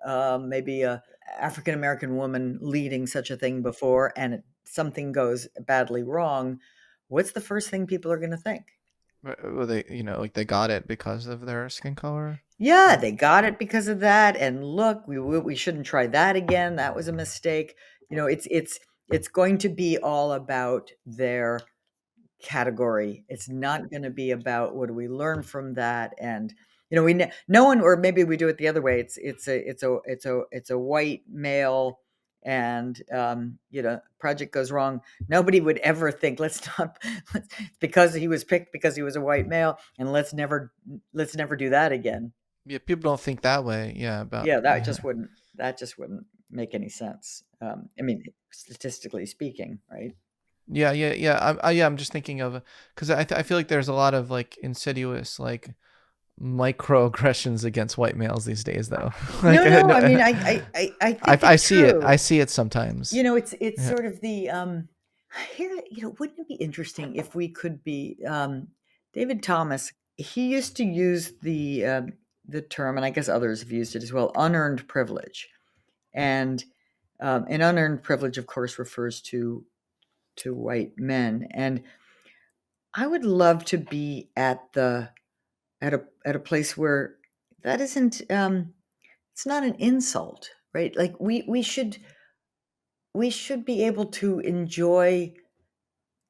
maybe a African American woman leading such a thing before, and something goes badly wrong, what's the first thing people are going to think? Well, they, like they got it because of their skin color. Yeah, Like, they got it because of that, and look, we shouldn't try that again. That was a mistake. It's going to be all about their category. It's not going to be about what do we learn from that. And no one, or maybe we do it the other way. It's a white male, and project goes wrong. Nobody would ever think, let's not because he was picked because he was a white male, and let's never do that again. yeah, people don't think that way. Yeah, about Yeah, that yeah, just wouldn't make any sense. I mean, statistically speaking, right? yeah, yeah, yeah. I'm just thinking of because I feel like there's a lot of like insidious like microaggressions against white males these days, though. Like No, no, I mean, I think I it's see it. I true. see it sometimes. It's Yeah. sort of here, wouldn't it be interesting if we could be, David Thomas, he used to use the term, and I guess others have used it as well, unearned privilege. And an unearned privilege, of course, refers to white men. And I would love to be at a place where that isn't, it's not an insult, right? Like we should be able to enjoy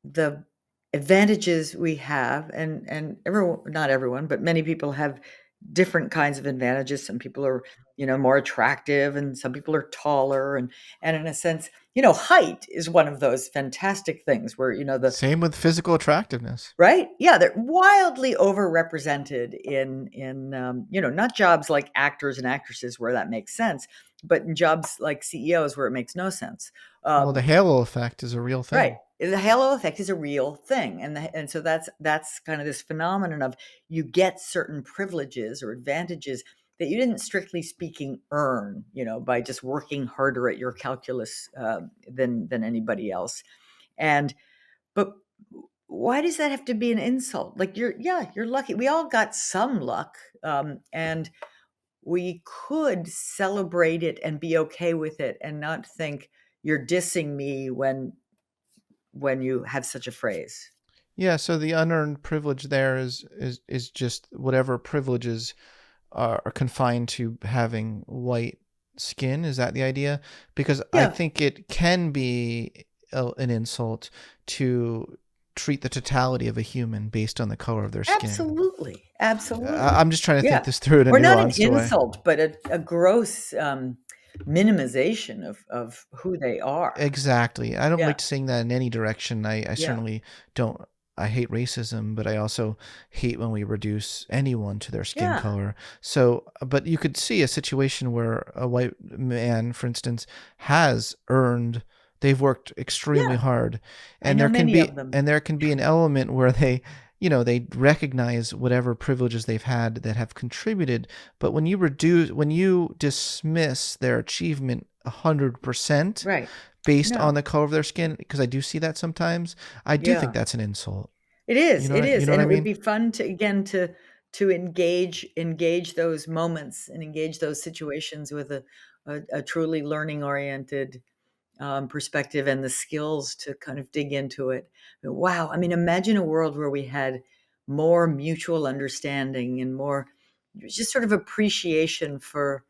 the advantages we have, and everyone, not everyone, but many people have different kinds of advantages. Some people are, more attractive, and some people are taller, and in a sense, height is one of those fantastic things where, the Same with physical attractiveness. right? Yeah, they're wildly overrepresented in not jobs like actors and actresses where that makes sense, but in jobs like CEOs where it makes no sense. Well, the Um, halo effect is a real right. thing. The halo effect is a real thing, and so that's kind of this phenomenon of you get certain privileges or advantages that you didn't, strictly speaking, earn, by just working harder at your calculus than anybody else. And but why does that have to be an insult? Like, you're lucky. We all got some luck, and we could celebrate it and be okay with it and not think, you're dissing me when you have such a phrase. Yeah, so the unearned privilege there is just whatever privileges are confined to having white skin. Is that the idea? Because I Yeah, think it can be an insult to treat the totality of a human based on the color of their skin. absolutely, absolutely. I'm just trying to think Yeah, this through in a or not an nuanced way. insult, but a gross minimization of who they are. Exactly. I don't Yeah, like saying that in any direction. I yeah, certainly don't. I hate racism, but I also hate when we reduce anyone to their skin yeah, color. So, but you could see a situation where a white man, for instance, has earned, they've worked extremely yeah. hard, I know many of them. and there can be an element where they, they recognize whatever privileges they've had that have contributed. But when you dismiss their achievement 100%, Right. based on No. the color of their skin, because I do see that sometimes. I do think Yeah. that's an insult. It is, it You is, know what and I it would mean? be fun to again to engage those moments and engage those situations with a truly learning oriented perspective and the skills to kind of dig into it. Wow, I mean, imagine a world where we had more mutual understanding and more just sort of appreciation for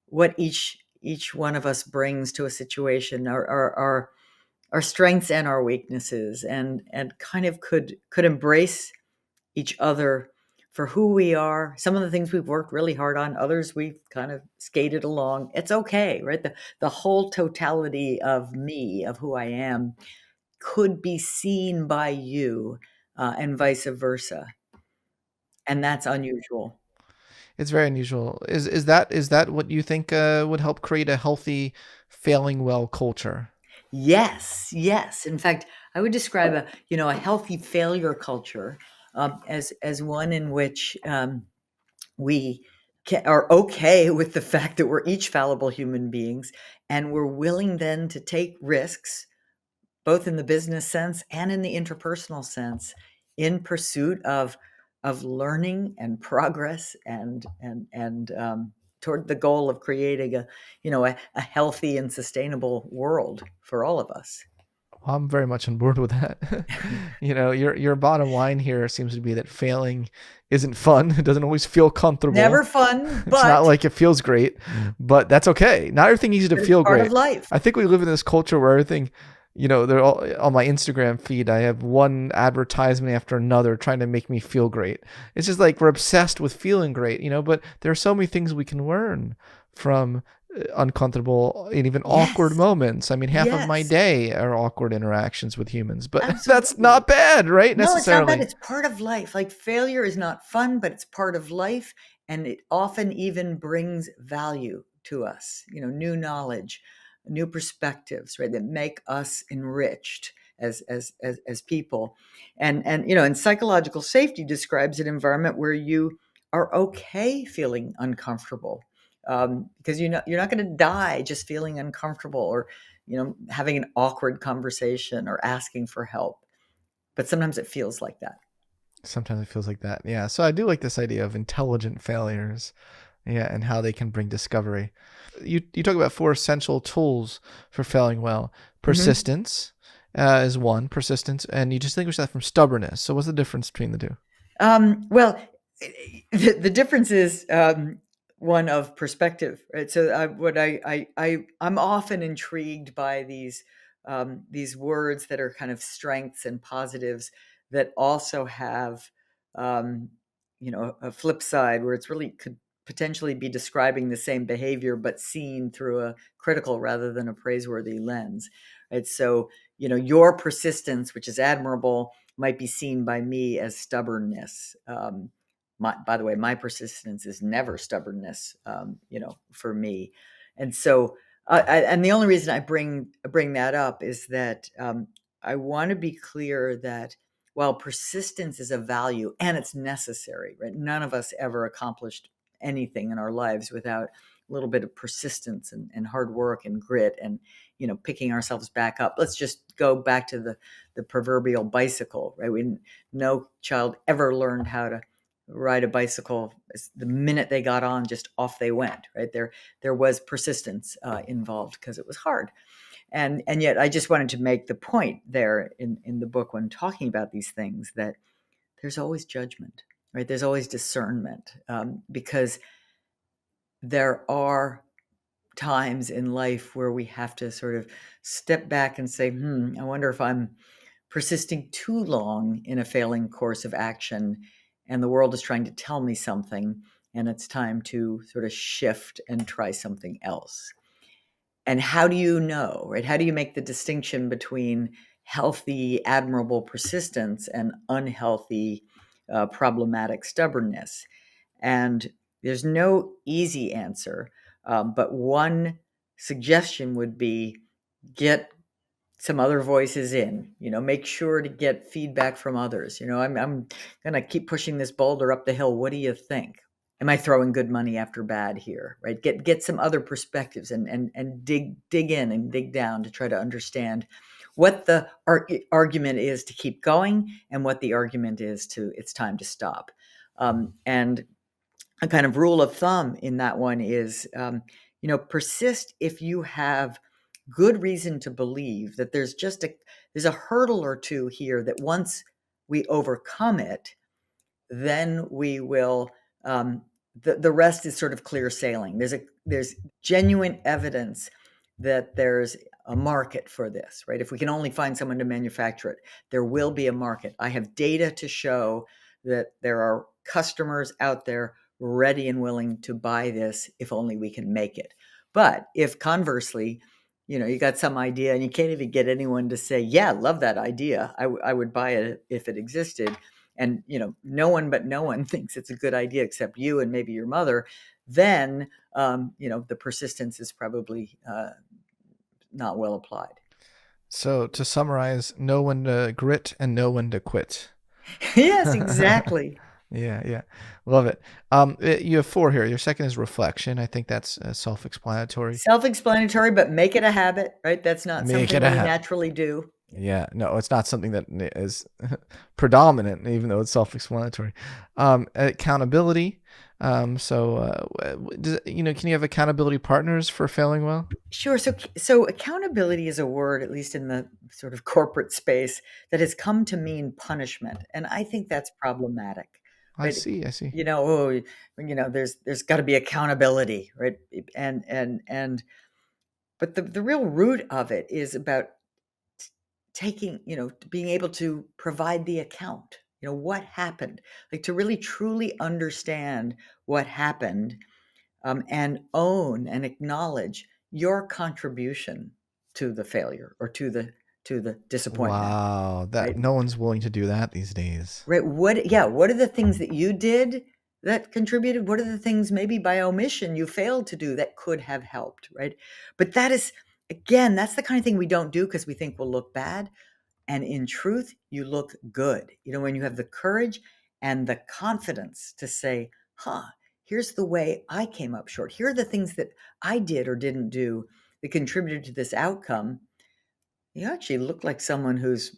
what each one of us brings to a situation, our strengths and our weaknesses, and kind of could embrace each other for who we are. Some of the things we've worked really hard on, others we've kind of skated along. It's okay, right? The whole totality of me, of who I am, could be seen by you, and vice versa, and that's unusual. It's very unusual. Is that what you think would help create a healthy failing well culture? Yes, yes. In fact, I would describe a healthy failure culture as one in which we are okay with the fact that we're each fallible human beings, and we're willing then to take risks, both in the business sense and in the interpersonal sense, in pursuit of learning and progress and toward the goal of creating a healthy and sustainable world for all of us. Well, I'm very much on board with that. Your bottom line here seems to be that failing isn't fun. It doesn't always feel Never comfortable. fun, It's not but like it feels great, but that's okay. Not everything needs to it's feel part of great. life. I think we live in this culture where everything, they're all on my Instagram feed. I have one advertisement after another trying to make me feel great. It's just like we're obsessed with feeling great, but there are so many things we can learn from uncomfortable and even awkward Yes, moments. I mean, half of my yes, day are awkward interactions with humans, but that's absolutely. not bad, right? No, it's not bad. Necessarily. It's part of life. Like failure is not fun, but it's part of life. And it often even brings value to us, new knowledge, new perspectives, right? That make us enriched as people. And psychological safety describes an environment where you are okay feeling uncomfortable. Because you're not going to die just feeling uncomfortable or, having an awkward conversation or asking for help, but sometimes it feels like that. Sometimes it feels like that. Yeah. So I do like this idea of intelligent failures. Yeah, and how they can bring discovery. You talk about four essential tools for failing well. Mhm. Persistence is one, persistence, and you distinguish that from stubbornness. So what's the difference between the two? Well, the difference is one of perspective, right? So I'm often intrigued by these words that are kind of strengths and positives that also have um, a flip side where it's really could potentially be describing the same behavior but seen through a critical rather than a praiseworthy lens, right? So your persistence, which is admirable, might be seen by me as stubbornness. By the way, my persistence is never stubbornness, for me. And so, and the only reason I bring that up is that I want to be clear that while persistence is a value and it's necessary, right? None of us ever accomplished anything in our lives without a little bit of persistence and hard work and grit and picking ourselves back up. Let's just go back to the proverbial bicycle, right? No child ever learned how to ride a bicycle the minute they got on, just off they went, right? There was persistence involved because it was hard. And yet I just wanted to make the point there in the book when talking about these things that there's always judgment, right? There's always discernment, because there are times in life where we have to sort of step back and say, I wonder if I'm persisting too long in a failing course of action, and the world is trying to tell me something, and it's time to sort of shift and try something else. And how do you know, right? How do you make the distinction between healthy, admirable persistence and unhealthy, problematic stubbornness? And there's no easy answer, but one suggestion would be get some other voices in, make sure to get feedback from others. I'm going to keep pushing this boulder up the hill. What do you think? Am I throwing good money after bad here? Right? Get some other perspectives and dig in and dig down to try to understand what the argument is to keep going and what the argument is to it's time to stop. And a kind of rule of thumb in that one is, persist if you have good reason to believe that there's a hurdle or two here that once we overcome it, then we will, the rest is sort of clear sailing. There's genuine evidence that there's a market for this, right? If we can only find someone to manufacture it, there will be a market. I have data to show that there are customers out there ready and willing to buy this if only we can make it. But if conversely, you got some idea and you can't even get anyone to say, yeah, love that idea, I would buy it if it existed, and no one thinks it's a good idea except you and maybe your mother, then the persistence is probably not well applied. So to summarize, know when to grit and know when to quit. Yes, exactly. Yeah. Love it. You have 4 here. Your second is reflection. I think that's self-explanatory. Self-explanatory, but make it a habit, right? That's not Make something it a we habit. naturally do. Yeah, no, it's not something that is predominant, even though it's self-explanatory. Accountability. Can you have accountability partners for failing well? Sure. So accountability is a word, at least in the sort of corporate space, that has come to mean punishment, and I think that's problematic, I right? see. I see. There's got to be accountability, right? And but the real root of it is about taking, being able to provide the account. What happened, like to really truly understand what happened, and own and acknowledge your contribution to the failure or to the disappointment, Wow, that right? no one's willing to do that these days. Right. What are the things that you did that contributed? What are the things maybe by omission you failed to do that could have helped, right? But that is, again, that's the kind of thing we don't do because we think we'll look bad. And in truth, you look good. When you have the courage and the confidence to say, here's the way I came up short. Here are the things that I did or didn't do that contributed to this outcome. You actually look like someone who's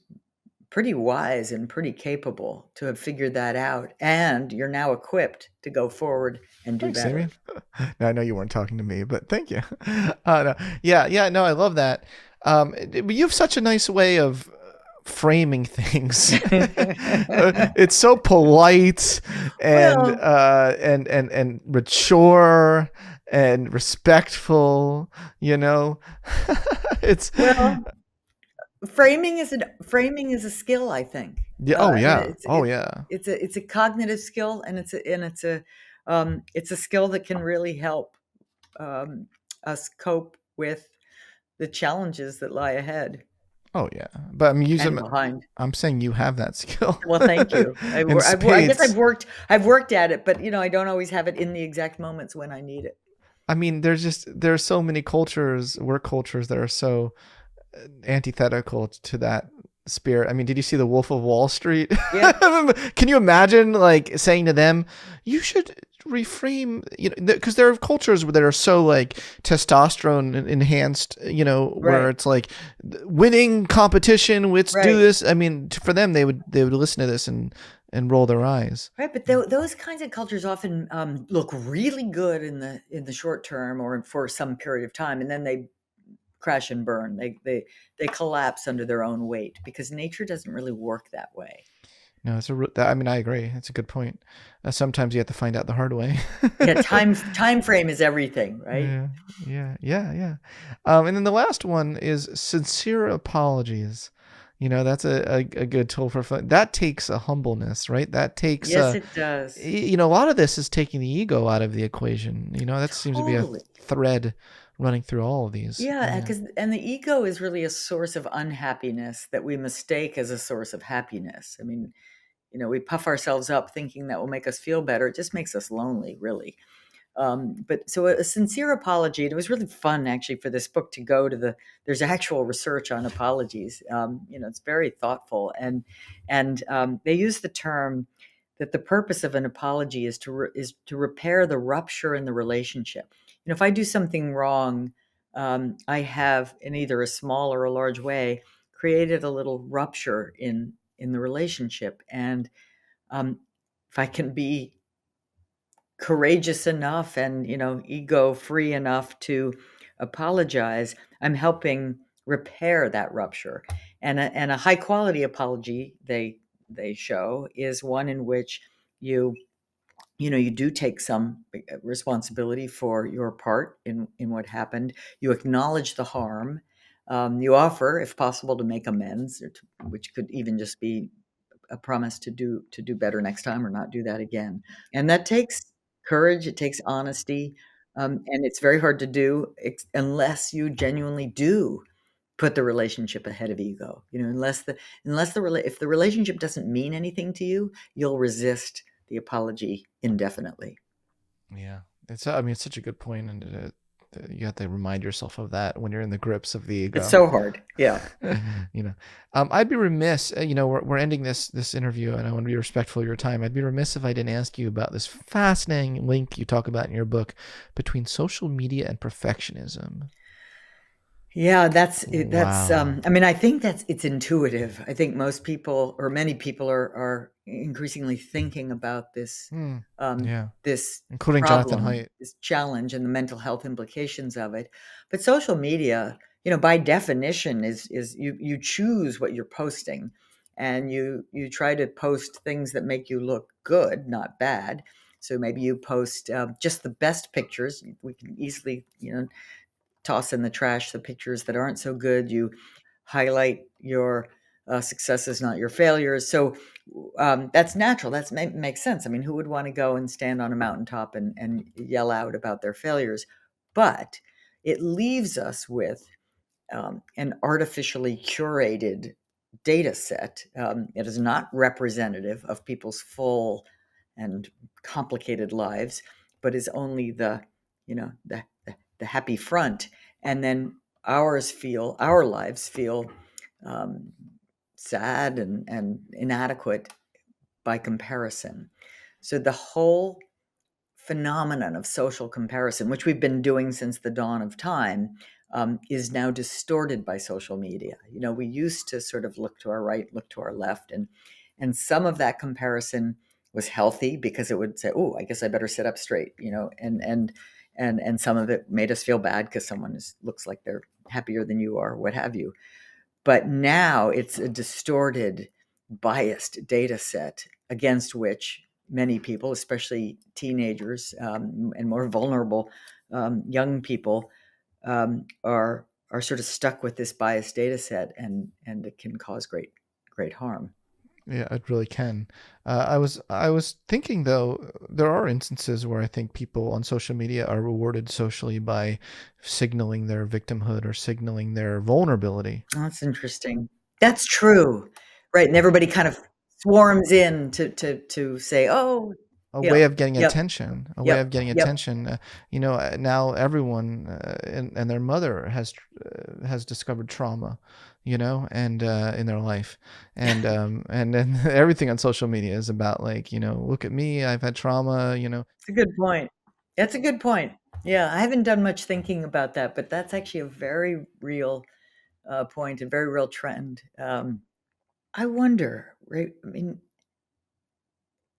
pretty wise and pretty capable to have figured that out. And you're now equipped to go forward and do Thanks, better. Damien. No, I know you weren't talking to me, but thank you. No, yeah, no, I love that. But you have such a nice way of framing things. It's so polite and Well, and mature and respectful. It's well, framing is a skill, I think. yeah. Oh And yeah. it's Oh it's yeah. it's a cognitive skill, and it's a skill that can really help, us cope with the challenges that lie ahead Oh yeah. But I'm and using. behind. I'm saying you have that skill Well, thank you. in I guess I've spades. worked I've worked at it, but I don't always have it in the exact moments when I need it. I mean, there are so many cultures, work cultures that are so antithetical to that spirit. I mean, did you see the Wolf of Wall Street? Yeah, Can you imagine like saying to them, "You should reframe," because there are cultures that are so like testosterone enhanced, where right, it's like winning competition. Let's do right. this. I mean, for them, they would listen to this and roll their eyes. Right, but those kinds of cultures often, look really good in the short term or for some period of time, and then they crash and burn. They collapse under their own weight because nature doesn't really work that way. No, I mean, I agree. It's a good point. Sometimes you have to find out the hard way. Yeah, time frame is everything, right? Yeah, yeah, yeah, yeah. And then the last one is sincere apologies. That's a good tool for fun. That takes a humbleness, right? That takes Yes, it does. a lot of this is taking the ego out of the equation. That seems to be a Totally. thread running through all of these. Yeah, Yeah. because and the ego is really a source of unhappiness that we mistake as a source of happiness. I mean, we puff ourselves up thinking that will make us feel better. It just makes us lonely, really. But so a sincere apology, and it was really fun actually for this book to go to there's actual research on apologies. It's very thoughtful, and they use the term that the purpose of an apology is to repair the rupture in the relationship. If I do something wrong, I have in either a small or a large way created a little rupture in the relationship, and if I can be courageous enough and ego free enough to apologize, I'm helping repair that rupture. And a high quality apology, they show, is one in which you you do take some responsibility for your part in what happened. You acknowledge the harm. You offer, if possible, to make amends, which could even just be a promise to do better next time or not do that again. And that takes courage, it takes honesty, and it's very hard to do unless you genuinely do put the relationship ahead of ego. If the relationship doesn't mean anything to you, you'll resist the apology indefinitely. Yeah. I mean, it's such a good point, and you have to remind yourself of that when you're in the grips of the It's ego. so hard. Yeah. you know, I'd be remiss. We're ending this interview, and I want to be respectful of your time. I'd be remiss if I didn't ask you about this fascinating link you talk about in your book between social media and perfectionism. Yeah, that's Wow. I mean, I think it's intuitive. I think most people or many people are increasingly thinking about Hmm. um Yeah. this Including Jonathan problem, Haidt. this challenge and the mental health implications of it. But social media, by definition is you choose what you're posting, and you try to post things that make you look good, not bad. So maybe you post just the best pictures. We can easily, toss in the trash the pictures that aren't so good. You highlight your successes, not your failures. So that's natural. Makes sense. I mean, who would want to go and stand on a mountaintop and yell out about their failures? But it leaves us with an artificially curated data set. It is not representative of people's full and complicated lives, but is only the happy front. And then our lives feel um, sad and inadequate by comparison. So the whole phenomenon of social comparison, which we've been doing since the dawn of time, is now distorted by social media. We used to sort of look to our right, look to our left, and some of that comparison was healthy because it would say, "Oh, I guess I better sit up straight," and some of it made us feel bad because someone looks like they're happier than you are, what have you. But now it's a distorted, biased data set against which many people, especially teenagers and more vulnerable young people, are sort of stuck with this biased data set, and it can cause great harm. Yeah, it really can. I was thinking though, there are instances where I think people on social media are rewarded socially by signaling their victimhood or signaling their vulnerability. Oh, that's interesting. That's true, right? And everybody kind of swarms in to say, "Oh, A way yep, of getting yep, attention. A way of yep, getting yep." attention. Now everyone and their mother has discovered trauma, and in their life, and then everything on social media is about like, look at me, I've had trauma. It's a good point. That's a good point. Yeah, I haven't done much thinking about that, but that's actually a very real point, a very real trend. I wonder, right? I mean,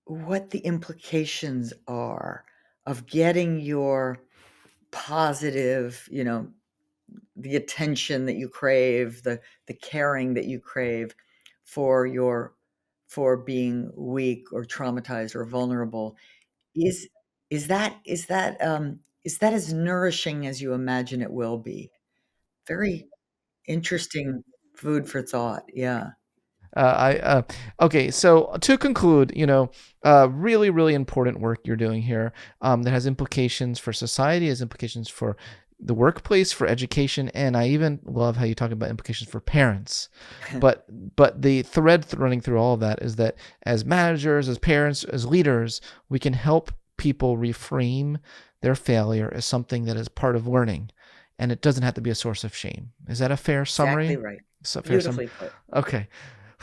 what the implications are of getting your positive, the attention that you crave, the caring that you crave for for being weak or traumatized or vulnerable, is is that is that is that as nourishing as you imagine it will be? Very interesting food for thought. Yeah. I Okay. So to conclude, really, really important work you're doing here, that has implications for society, has implications for the workplace, for education, and I even love how you talk about implications for parents. But the thread running through all of that is that as managers, as parents, as leaders, we can help people reframe their failure as something that is part of learning, and it doesn't have to be a source of shame. Is that a fair Exactly summary? right. Fair summary. Beautifully put. Okay.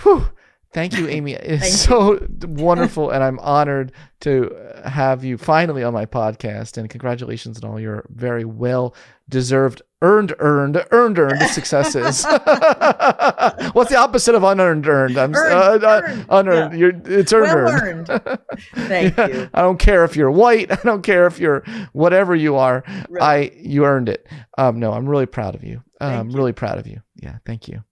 Whew. Thank you, Amy. It's Thank you. so wonderful, and I'm honored to have you finally on my podcast. And congratulations on all your very well deserved, earned successes. What's the opposite of unearned? Earned. Yeah. Unearned. It's earned. Well earned. Thank you. I don't care if you're white. I don't care if you're whatever you are. Right. You earned it. No, I'm really proud of you. I'm Thank really you. proud of you. Yeah, thank you.